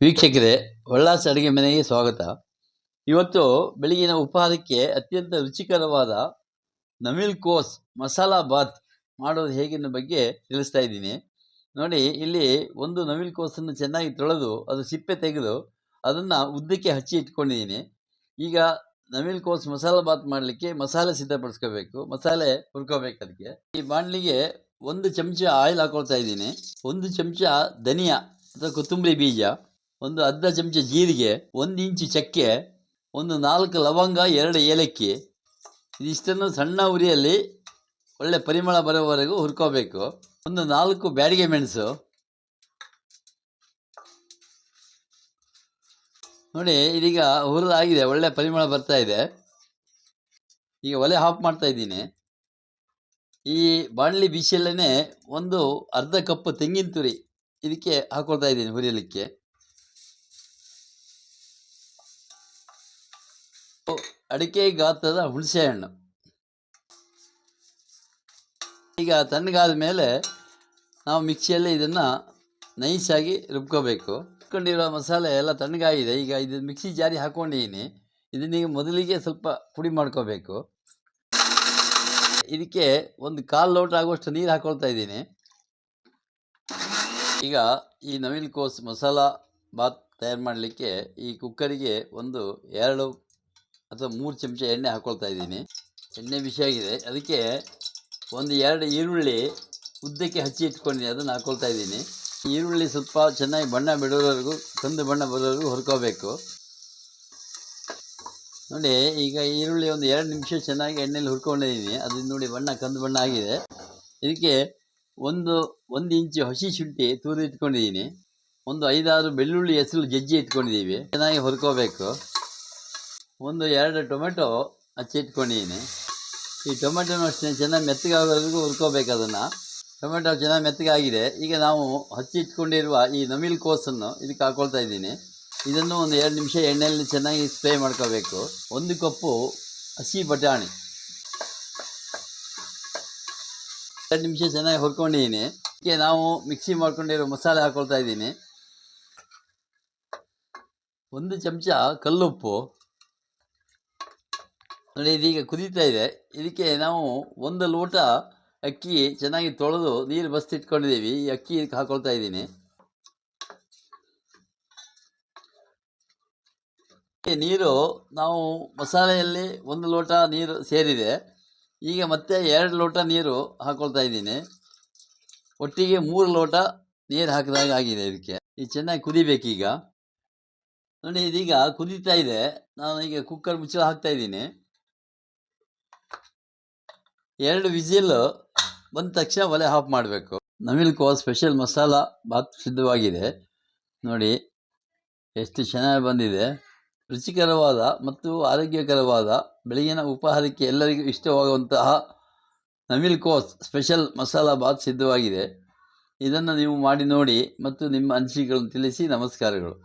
ವೀಕ್ಷಕರೇ, ಒಳ್ಳಾಸ್ ಅಡುಗೆ ಮನೆಗೆ ಸ್ವಾಗತ. ಇವತ್ತು ಬೆಳಗಿನ ಉಪಹಾರಕ್ಕೆ ಅತ್ಯಂತ ರುಚಿಕರವಾದ ನವಿಲ್ ಕೋಸ್ ಮಸಾಲಾ ಬಾತ್ ಮಾಡೋದು ಹೇಗಿನ ಬಗ್ಗೆ ತಿಳಿಸ್ತಾ ಇದ್ದೀನಿ. ನೋಡಿ, ಇಲ್ಲಿ ಒಂದು ನವಿಲ್ ಕೋಸನ್ನು ಚೆನ್ನಾಗಿ ತೊಳೆದು ಅದು ಸಿಪ್ಪೆ ತೆಗೆದು ಅದನ್ನು ಉದ್ದಕ್ಕೆ ಹಚ್ಚಿ ಇಟ್ಕೊಂಡಿದ್ದೀನಿ. ಈಗ ನವಿಲ್ ಕೋಸ್ ಮಸಾಲಾ ಬಾತ್ ಮಾಡಲಿಕ್ಕೆ ಮಸಾಲೆ ಸಿದ್ಧಪಡಿಸ್ಕೋಬೇಕು, ಮಸಾಲೆ ಹುರ್ಕೋಬೇಕು. ಅದಕ್ಕೆ ಈ ಬಾಣಲಿಗೆ 1 ಚಮಚ ಆಯಿಲ್ ಹಾಕೊಳ್ತಾ ಇದ್ದೀನಿ. 1 ಚಮಚ ಧನಿಯಾ ಅಥವಾ ಕೊತ್ತಂಬರಿ ಬೀಜ, ಒಂದು ಅರ್ಧ ಚಮಚ ಜೀರಿಗೆ, 1 ಇಂಚು ಚಕ್ಕೆ, ಒಂದು 4 ಲವಂಗ, 2 ಏಲಕ್ಕಿ. ಇದಿಷ್ಟನ್ನು ಸಣ್ಣ ಉರಿಯಲ್ಲಿ ಒಳ್ಳೆ ಪರಿಮಳ ಬರೋವರೆಗೂ ಹುರ್ಕೋಬೇಕು. ಒಂದು 4 ಬ್ಯಾಡಿಗೆ ಮೆಣಸು. ನೋಡಿ, ಇದೀಗ ಹುರಿದಾಗಿದೆ, ಒಳ್ಳೆ ಪರಿಮಳ ಬರ್ತಾ ಇದೆ. ಈಗ ಒಲೆ ಆಫ್ ಮಾಡ್ತಾ ಇದ್ದೀನಿ. ಈ ಬಾಣಲಿ ಬಿಸಿಯಲ್ಲೇ ಒಂದು ಅರ್ಧ ಕಪ್ ತೆಂಗಿನ ತುರಿ ಇದಕ್ಕೆ ಹಾಕೊಳ್ತಾ ಇದ್ದೀನಿ ಹುರಿಯಲಿಕ್ಕೆ. ಅಡಿಕೆ ಗಾತ್ರದ ಹುಣಸೆ ಹಣ್ಣು. ಈಗ ತಣ್ಣಗಾದ ಮೇಲೆ ನಾವು ಮಿಕ್ಸಿಯಲ್ಲಿ ಇದನ್ನು ನೈಸಾಗಿ ರುಬ್ಕೋಬೇಕು. ರುಬ್ಕೊಂಡಿರೋ ಮಸಾಲೆ ಎಲ್ಲ ತಣ್ಣಗಾಗಿದೆ. ಈಗ ಇದು ಮಿಕ್ಸಿ ಜಾರಿ ಹಾಕ್ಕೊಂಡಿದ್ದೀನಿ. ಇದನ್ನೀಗ ಮೊದಲಿಗೆ ಸ್ವಲ್ಪ ಪುಡಿ ಮಾಡ್ಕೋಬೇಕು. ಇದಕ್ಕೆ ಒಂದು 1/4 ಲೋಟ ಆಗುವಷ್ಟು ನೀರು ಹಾಕ್ಕೊಳ್ತಾ ಇದ್ದೀನಿ. ಈಗ ಈ ನವಿಲ್ ಕೋಸ್ ಮಸಾಲ ಬಾತ್ ತಯಾರು ಮಾಡಲಿಕ್ಕೆ ಈ ಕುಕ್ಕರಿಗೆ ಒಂದು 2 ಅಥವಾ 3 ಚಮಚ ಎಣ್ಣೆ ಹಾಕ್ಕೊಳ್ತಾ ಇದ್ದೀನಿ. ಎಣ್ಣೆ ಬಿಸಿಯಾಗಿದೆ. ಅದಕ್ಕೆ ಒಂದು 2 ಈರುಳ್ಳಿ ಉದ್ದಕ್ಕೆ ಹಚ್ಚಿ ಇಟ್ಕೊಂಡಿದ್ದೀನಿ, ಅದನ್ನು ಹಾಕ್ಕೊಳ್ತಾ ಇದ್ದೀನಿ. ಈರುಳ್ಳಿ ಸ್ವಲ್ಪ ಚೆನ್ನಾಗಿ ಬಣ್ಣ ಬಿಡೋವರೆಗೂ, ಕಂದು ಬಣ್ಣ ಬರೋವರೆಗೂ ಹುರ್ಕೋಬೇಕು. ನೋಡಿ, ಈಗ ಈರುಳ್ಳಿ ಒಂದು 2 ನಿಮಿಷ ಚೆನ್ನಾಗಿ ಎಣ್ಣೆಯಲ್ಲಿ ಹುರ್ಕೊಂಡಿದ್ದೀನಿ. ಅದನ್ನು ನೋಡಿ, ಕಂದು ಬಣ್ಣ ಆಗಿದೆ. ಇದಕ್ಕೆ ಒಂದು ಇಂಚು ಹಸಿ ಶುಂಠಿ ತುರಿದು ಇಟ್ಕೊಂಡಿದ್ದೀನಿ. ಒಂದು 5-6 ಬೆಳ್ಳುಳ್ಳಿ ಹೆಸರು ಜಜ್ಜಿ ಇಟ್ಕೊಂಡಿದ್ದೀವಿ, ಚೆನ್ನಾಗಿ ಹುರ್ಕೋಬೇಕು. ಒಂದು 2 ಟೊಮೆಟೊ ಹಚ್ಚಿ ಇಟ್ಕೊಂಡಿದ್ದೀನಿ. ಈ ಟೊಮೆಟೊನೂ ಅಷ್ಟೇ ಚೆನ್ನಾಗಿ ಮೆತ್ತಗಾಗೋವರೆಗೂ ಹುರ್ಕೋಬೇಕು ಅದನ್ನು. ಟೊಮೆಟೊ ಚೆನ್ನಾಗಿ ಮೆತ್ತಗಾಗಿದೆ. ಈಗ ನಾವು ಹಚ್ಚಿ ಇಟ್ಕೊಂಡಿರುವ ಈ ನವಿಲ್ ಕೋಸನ್ನು ಇದಕ್ಕೆ ಹಾಕ್ಕೊಳ್ತಾ ಇದ್ದೀನಿ. ಇದನ್ನು ಒಂದು 2 ನಿಮಿಷ ಎಣ್ಣೆಯಲ್ಲಿ ಚೆನ್ನಾಗಿ ಫ್ರೈ ಮಾಡ್ಕೋಬೇಕು. 1 ಕಪ್ಪು ಹಸಿ ಬಟಾಣಿ 2 ನಿಮಿಷ ಚೆನ್ನಾಗಿ ಹುರ್ಕೊಂಡಿದ್ದೀನಿ. ಇದಕ್ಕೆ ನಾವು ಮಿಕ್ಸಿ ಮಾಡ್ಕೊಂಡಿರೋ ಮಸಾಲೆ ಹಾಕ್ಕೊಳ್ತಾ ಇದ್ದೀನಿ. 1 ಚಮಚ ಕಲ್ಲುಪ್ಪು. ನೋಡಿ, ಇದೀಗ ಕುದೀತಾ ಇದೆ. ಇದಕ್ಕೆ ನಾವು 1 ಲೋಟ ಅಕ್ಕಿ ಚೆನ್ನಾಗಿ ತೊಳೆದು ನೀರು ಬಸ್ತಿಟ್ಕೊಂಡಿದ್ದೀವಿ. ಈ ಅಕ್ಕಿ ಇದಕ್ಕೆ ಹಾಕ್ಕೊಳ್ತಾ ಇದ್ದೀನಿ. ನೀರು ನಾವು ಮಸಾಲೆಯಲ್ಲಿ 1 ಲೋಟ ನೀರು ಸೇರಿದೆ. ಈಗ ಮತ್ತೆ 2 ಲೋಟ ನೀರು ಹಾಕ್ಕೊಳ್ತಾ ಇದ್ದೀನಿ. ಒಟ್ಟಿಗೆ 3 ಲೋಟ ನೀರು ಹಾಕಿದಾಗ ಆಗಿದೆ. ಇದಕ್ಕೆ ಇದು ಚೆನ್ನಾಗಿ ಕುದಿಬೇಕೀಗ. ನೋಡಿ, ಇದೀಗ ಕುದೀತಾ ಇದೆ. ನಾನು ಈಗ ಕುಕ್ಕರ್ ಮುಚ್ಚಳ ಹಾಕ್ತಾ ಇದ್ದೀನಿ. 2 ವಿಸಿಲ್ ಬಂದ ತಕ್ಷಣ ಒಲೆ ಆಫ್ ಮಾಡಬೇಕು. ನವಿಲ್ ಕೋಸ್ ಸ್ಪೆಷಲ್ ಮಸಾಲ ಬಾತ್ ಸಿದ್ಧವಾಗಿದೆ. ನೋಡಿ, ಎಷ್ಟು ಚೆನ್ನಾಗಿ ಬಂದಿದೆ. ರುಚಿಕರವಾದ ಮತ್ತು ಆರೋಗ್ಯಕರವಾದ ಬೆಳಗಿನ ಉಪಹಾರಕ್ಕೆ ಎಲ್ಲರಿಗೂ ಇಷ್ಟವಾಗುವಂತಹ ನವಿಲ್ ಕೋಸ್ ಸ್ಪೆಷಲ್ ಮಸಾಲ ಬಾತ್ ಸಿದ್ಧವಾಗಿದೆ. ಇದನ್ನು ನೀವು ಮಾಡಿ ನೋಡಿ ಮತ್ತು ನಿಮ್ಮ ಅನಿಸಿಕೆಗಳನ್ನು ತಿಳಿಸಿ. ನಮಸ್ಕಾರಗಳು.